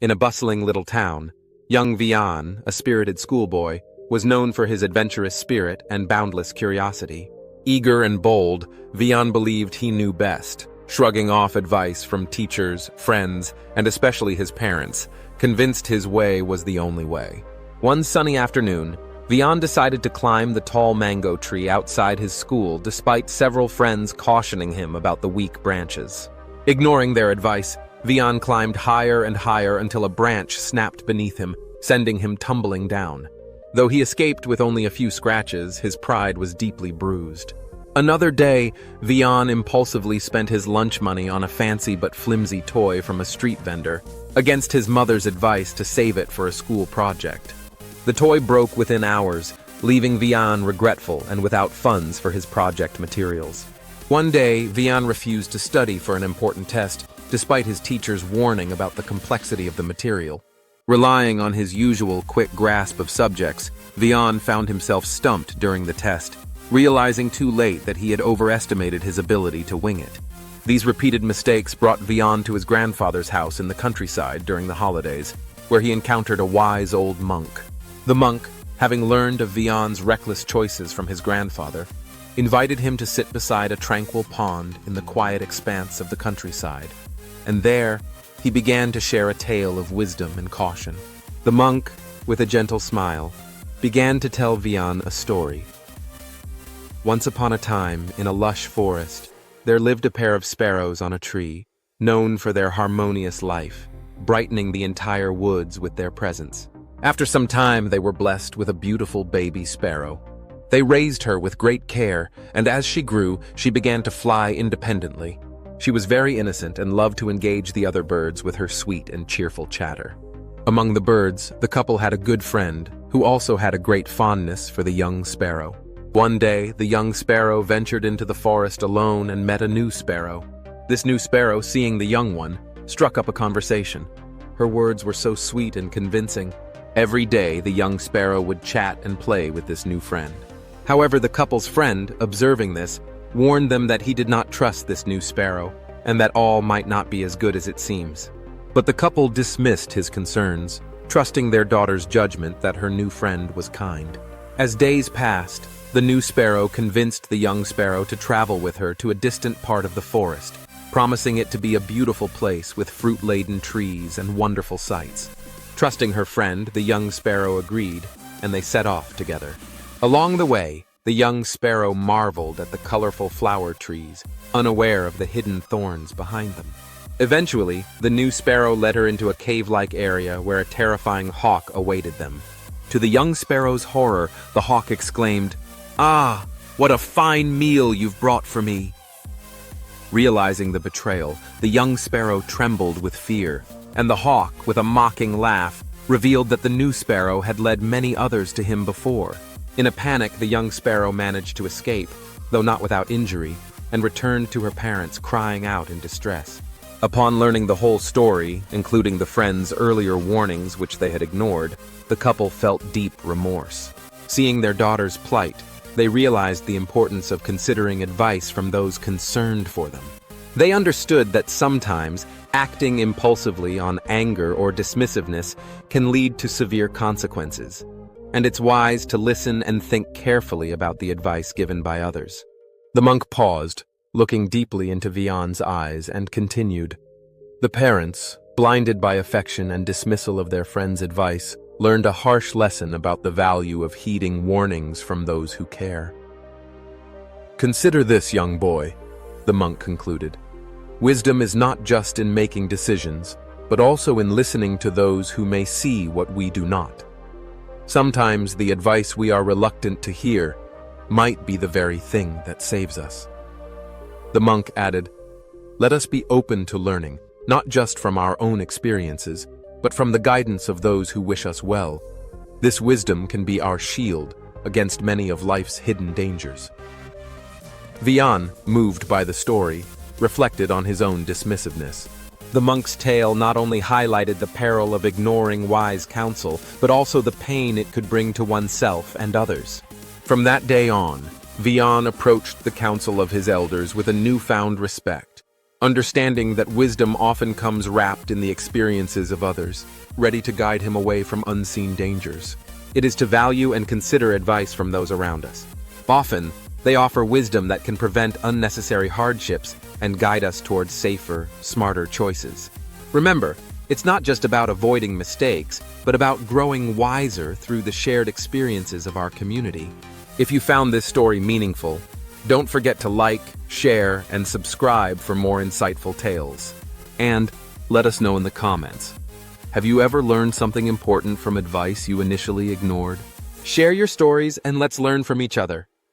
In a bustling little town, young Vian, a spirited schoolboy, was known for his adventurous spirit and boundless curiosity. Eager and bold, Vian believed he knew best, shrugging off advice from teachers, friends, and especially his parents, convinced his way was the only way. One sunny afternoon, Vian decided to climb the tall mango tree outside his school despite several friends cautioning him about the weak branches. Ignoring their advice, Vian climbed higher and higher until a branch snapped beneath him, sending him tumbling down. Though he escaped with only a few scratches, his pride was deeply bruised. Another day, Vian impulsively spent his lunch money on a fancy but flimsy toy from a street vendor, against his mother's advice to save it for a school project. The toy broke within hours, leaving Vian regretful and without funds for his project materials. One day, Vian refused to study for an important test, despite his teacher's warning about the complexity of the material. Relying on his usual quick grasp of subjects, Vian found himself stumped during the test, realizing too late that he had overestimated his ability to wing it. These repeated mistakes brought Vian to his grandfather's house in the countryside during the holidays, where he encountered a wise old monk. The monk, having learned of Vian's reckless choices from his grandfather, invited him to sit beside a tranquil pond in the quiet expanse of the countryside, and there he began to share a tale of wisdom and caution. The monk, with a gentle smile, began to tell Vian a story. Once upon a time, in a lush forest, there lived a pair of sparrows on a tree, known for their harmonious life, brightening the entire woods with their presence. After some time, they were blessed with a beautiful baby sparrow. They raised her with great care, and as she grew, she began to fly independently. She was very innocent and loved to engage the other birds with her sweet and cheerful chatter. Among the birds, the couple had a good friend, who also had a great fondness for the young sparrow. One day, the young sparrow ventured into the forest alone and met a new sparrow. This new sparrow, seeing the young one, struck up a conversation. Her words were so sweet and convincing. Every day, the young sparrow would chat and play with this new friend. However, the couple's friend, observing this, warned them that he did not trust this new sparrow, and that all might not be as good as it seems. But the couple dismissed his concerns, trusting their daughter's judgment that her new friend was kind. As days passed, the new sparrow convinced the young sparrow to travel with her to a distant part of the forest, promising it to be a beautiful place with fruit-laden trees and wonderful sights. Trusting her friend, the young sparrow agreed, and they set off together. Along the way, the young sparrow marveled at the colorful flower trees, unaware of the hidden thorns behind them. Eventually, the new sparrow led her into a cave-like area where a terrifying hawk awaited them. To the young sparrow's horror, the hawk exclaimed, "Ah, what a fine meal you've brought for me!" Realizing the betrayal, the young sparrow trembled with fear, and the hawk, with a mocking laugh, revealed that the new sparrow had led many others to him before. In a panic, the young sparrow managed to escape, though not without injury, and returned to her parents crying out in distress. Upon learning the whole story, including the friends' earlier warnings which they had ignored, the couple felt deep remorse. Seeing their daughter's plight, they realized the importance of considering advice from those concerned for them. They understood that sometimes acting impulsively on anger or dismissiveness can lead to severe consequences, and it's wise to listen and think carefully about the advice given by others. The monk paused, looking deeply into Vian's eyes, and continued. The parents, blinded by affection and dismissal of their friend's advice, learned a harsh lesson about the value of heeding warnings from those who care. Consider this, young boy, the monk concluded. Wisdom is not just in making decisions, but also in listening to those who may see what we do not. Sometimes the advice we are reluctant to hear might be the very thing that saves us. The monk added, "Let us be open to learning, not just from our own experiences, but from the guidance of those who wish us well. This wisdom can be our shield against many of life's hidden dangers." Vian, moved by the story, reflected on his own dismissiveness. The monk's tale not only highlighted the peril of ignoring wise counsel, but also the pain it could bring to oneself and others. From that day on, Vian approached the counsel of his elders with a newfound respect. understanding that wisdom often comes wrapped in the experiences of others, ready to guide him away from unseen dangers. It is to value and consider advice from those around us. Often, they offer wisdom that can prevent unnecessary hardships and guide us towards safer, smarter choices. Remember, it's not just about avoiding mistakes, but about growing wiser through the shared experiences of our community. If you found this story meaningful, don't forget to like, share, and subscribe for more insightful tales. And let us know in the comments. Have you ever learned something important from advice you initially ignored? Share your stories and let's learn from each other.